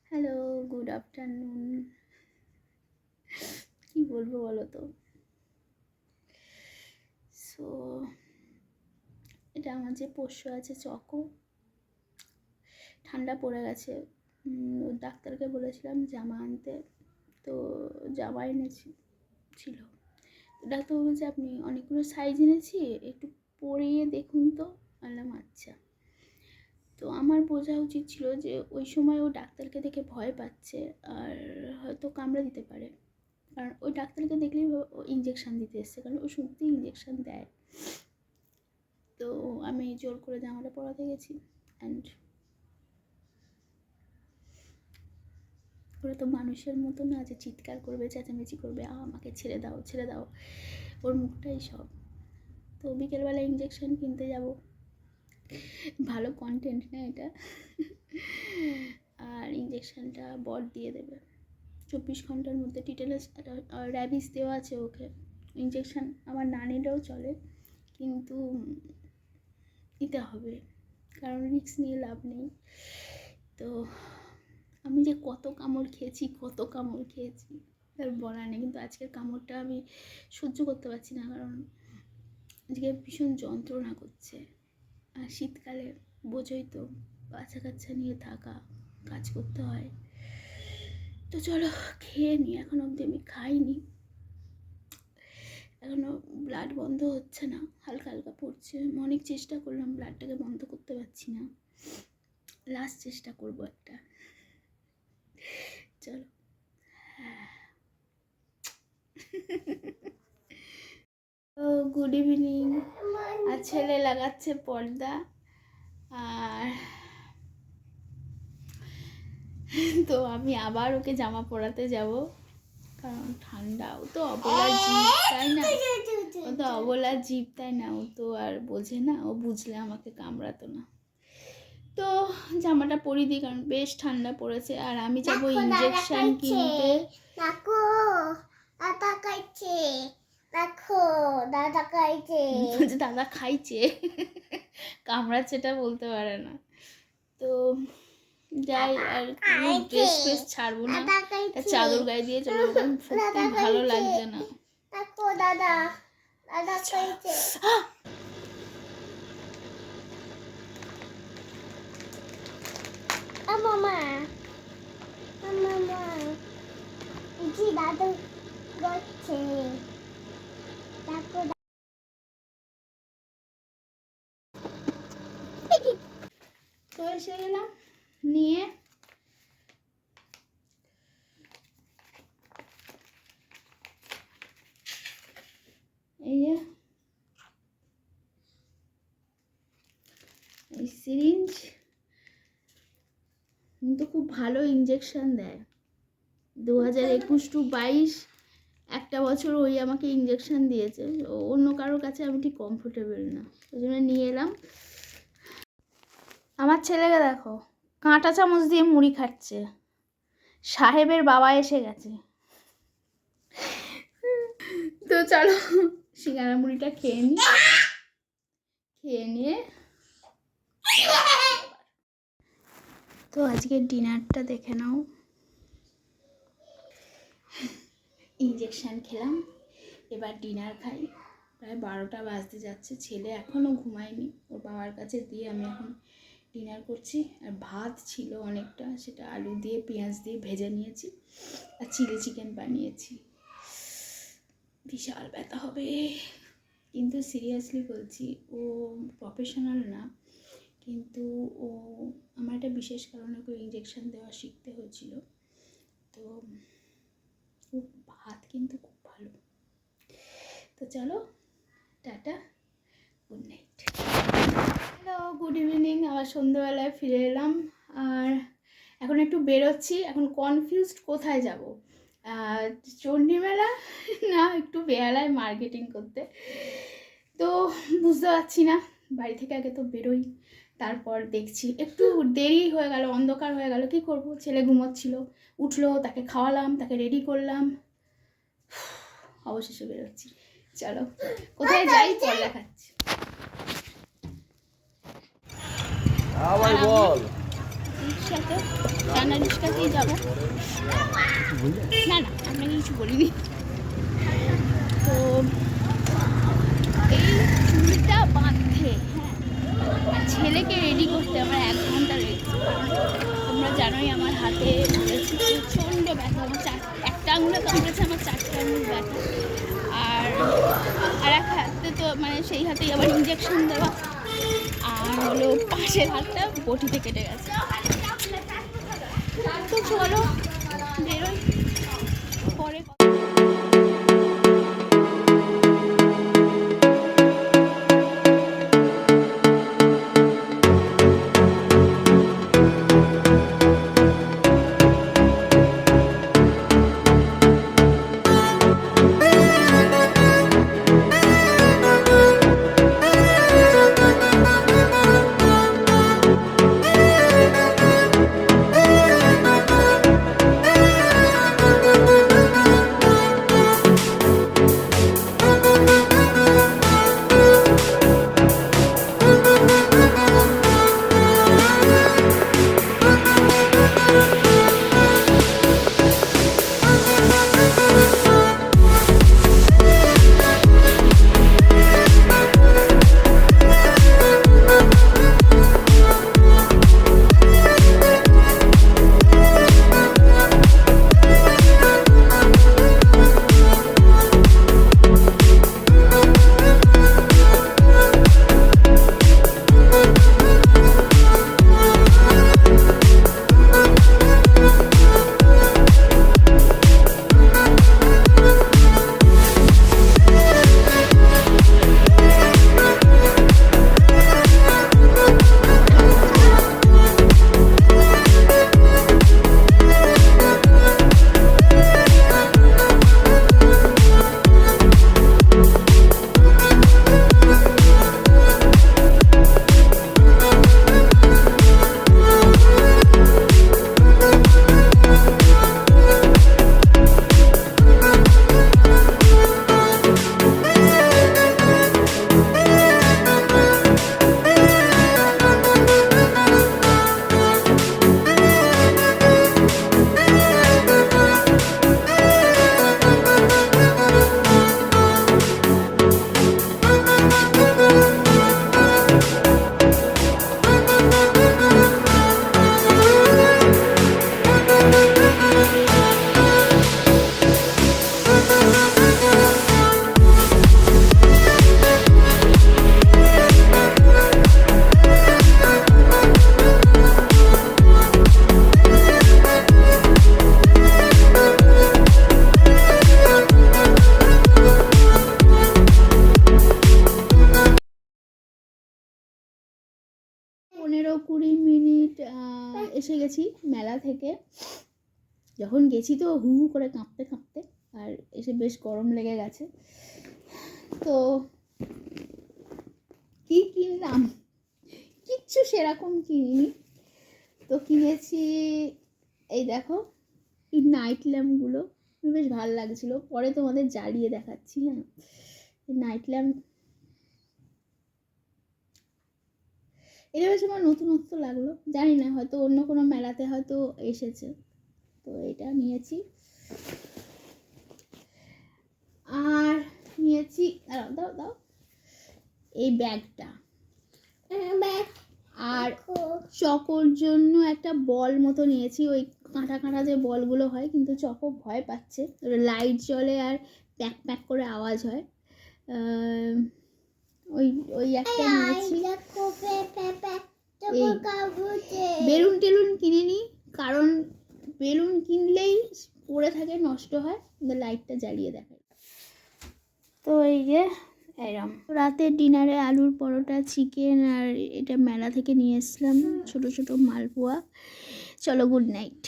Hello, good afternoon. কি বলবো বলো তো? সো এটা আমার যে পোষ্য আছে চকো, ঠান্ডা পড়ে গেছে। ওর ডাক্তারকে বলেছিলাম জামা আনতে, তো জামা ছিল। ডাক্তার বলছে আপনি অনেকগুলো সাইজ এনেছি, একটু পরিয়ে দেখুন তো। বললাম আচ্ছা। তো আমার বোঝা উচিত ছিল যে ওই সময় ও ডাক্তারকে দেখে ভয় পাচ্ছে আর হয়তো কামড়ে দিতে পারে, কারণ ওই ডাক্তারকে দেখলেই ও ইঞ্জেকশান দিতে এসছে, কারণ ও সত্যিই ইঞ্জেকশান দেয়। তো আমি জোর করে জামাটা পরাতে গেছি, অ্যান্ড ওরা তো মানুষের মতো না যে চিৎকার করবে, চেঁচামেচি করবে, আমাকে ছেড়ে দাও ছেড়ে দাও। ওর মুখটাই সব। তো বিকেলবেলা ইঞ্জেকশান কিনতে যাব, ভালো কন্টেন্ট না এটা। আর ইঞ্জেকশানটা বর দিয়ে দেবে 24 ঘন্টার মধ্যে। টিটেনাস র্যাবিস দেওয়া আছে ওকে। ইঞ্জেকশান আমার না নিলেও চলে, কিন্তু নিতে হবে, কারণ রিস্ক নিয়ে লাভ নেই। তো আমি যে কত কামড় খেয়েছি তার বলা নেই, কিন্তু আজকের কামড়টা আমি সহ্য করতে পারছি না, কারণ আজকে ভীষণ যন্ত্রণা করছে। আর শীতকালে বোঝোই তো, বাচ্চা কাচ্চা নিয়ে থাকা, কাজ করতে হয়। তো চলো খেয়ে নিই। এখন অবধি আমি খাইনি, এখনও ব্লাড বন্ধ হচ্ছে না, হালকা হালকা পড়ছে। অনেক চেষ্টা করলাম, ব্লাডটাকে বন্ধ করতে পারছি না। লাস্ট চেষ্টা করবো একটা। চলো। তো গুড ইভিনিং। আর ছেলে লাগাচ্ছে পর্দা, আর তো আমি আবার ওকে জামা পরাতে যাব, কারণ ঠান্ডা। ও তো অবলা জীব, তাই না? ও তো অবলা জীব, তাই না? ও তো আর বোঝে না, ও বুঝলে আমাকে কামড়াতো না। তো জামাটা পরিয়ে দিই, কারণ বেশ ঠান্ডা পড়েছে। আর আমি যাবো ইঞ্জেকশন কিনতে। দেখো দাদা খাইছে, দেখো দাদা খাইছে। বলছে দাদা খাইছে, কামড়াচ্ছেটা বলতে পারে না। তো যাই, আর ড্রেস ফ্রেস ছাড়বো না, চাদর গায়ে দিয়ে চলে যাবো, সত্যি ভালো লাগছে না। দেখো দাদা দাদা খাইছে। মামা মামা জি দাদু গচ্ছে, দেখো তো এসে গেলাম নিয়ে। এই যে এই সিরিঞ্জ, কিন্তু খুব ভালো ইঞ্জেকশন দেয়। 2021 to 22 একটা বছর ওই আমাকে ইঞ্জেকশন দিয়েছে। অন্য কারোর কাছে আমি ঠিক কমফোর্টেবল না, ওই জন্য নিয়ে এলাম। আমার ছেলেকে দেখো, কাঁটা চামচ দিয়ে মুড়ি খাচ্ছে। সাহেবের বাবা এসে গেছে। তো চলো সিঙ্গারা মুড়িটা খেয়ে নিয়ে তো আজকে ডিনারটা দেখে নাও। ইঞ্জেকশন খেলাম, এবার ডিনার খাই। প্রায় 12টা বাজতে যাচ্ছে, ছেলে এখনও ঘুমায়নি, ওর বাবার কাছে দিয়ে আমি এখন ডিনার করছি। আর ভাত ছিল অনেকটা, সেটা আলু দিয়ে পেঁয়াজ দিয়ে ভেজে নিয়েছি, আর চিলি চিকেন বানিয়েছি। বিশাল ব্যথা হবে, কিন্তু সিরিয়াসলি বলছি, ও প্রফেশনাল না, কিন্তু ও আমার একটা বিশেষ কারণে ওকে ইঞ্জেকশন দেওয়া শিখতে হয়েছিল। তো ভাত কিন্তু খুব ভালো। তো চলো tata, good night. Hello, good evening. আবার সন্ধ্যেবেলায় ফিরে এলাম, আর এখন একটু বেরোচ্ছি। এখন কনফিউজড কোথায় যাব, চণ্ডীমেলা না একটু বেহালায় মার্কেটিং করতে। তো বুঝতে পারছি না, বাড়ি থেকে আগে তো বেরোই, তারপর দেখছি। একটু দেরি হয়ে গেল, অন্ধকার হয়ে গেল, কী করবো? ছেলে ঘুমোচ্ছিল, উঠলো, তাকে খাওয়ালাম, তাকে রেডি করলাম, অবশেষে বেরোচ্ছি। চলো কোথায় যাই পরে দেখাচ্ছি। আবার বল। সাথে জানালির কাছেই যাবো। না না, আপনাকে কিছু বলিনি। তো এই চুলটা বাঁধতে, হ্যাঁ, আর ছেলেকে রেডি করতে আমার 1 ঘন্টা লেগেছে। তোমরা জানোই আমার হাতে বলেছি প্রচণ্ড ব্যথা। আমার একটা আঙুলে কামড়েছে, আমার 4টে আঙুল ব্যথা। আর এক হাতে তো মানে সেই হাতেই আবার ইঞ্জেকশন দেওয়া, আর হলো পাশের হাতটা বটিতে কেটে গেছে। তো চলো বেরোই, পরে এসে গেছি মেলা থেকে। যখন গেছি তো হু হু করে কাঁপতে কাঁপতে, আর এসে বেশ গরম লেগে গেছে। তো কি কিনলাম, কিচ্ছু সেরকম কিনিনি। তো কিনেছি এই দেখো এই নাইট ল্যাম্পগুলো, বেশ ভালো লাগছিলো। পরে তোমাদের জ্বালিয়ে দেখাচ্ছি। হ্যাঁ, নাইট ল্যাম্প এটা বেশ আমার নতুনত্ব লাগলো, জানি না হয়তো অন্য কোনো মেলাতে হয়তো এসেছে। তো এটা নিয়েছি, আর নিয়েছি দাও দাও এই ব্যাগটা, আর চকোর জন্য একটা বল মতো নিয়েছি। ওই কাঁটা কাঁটা যে বলগুলো হয়, কিন্তু চকো ভয় পাচ্ছে, লাইট জ্বলে আর প্যাক প্যাক করে আওয়াজ হয়। ওই একটা নিয়েছি। বেলুন টেলুন কিনে নিই, কারণ বেলুন কিনলেই পড়ে থাকে, নষ্ট হয়, লাইটটা জ্বালিয়ে দেখায়। তো এই যে এরম রাতের ডিনারে আলুর পরোটা, চিকেন, আর এটা মেলা থেকে নিয়ে এসলাম ছোট ছোট মালপোয়া। চলো, গুড নাইট।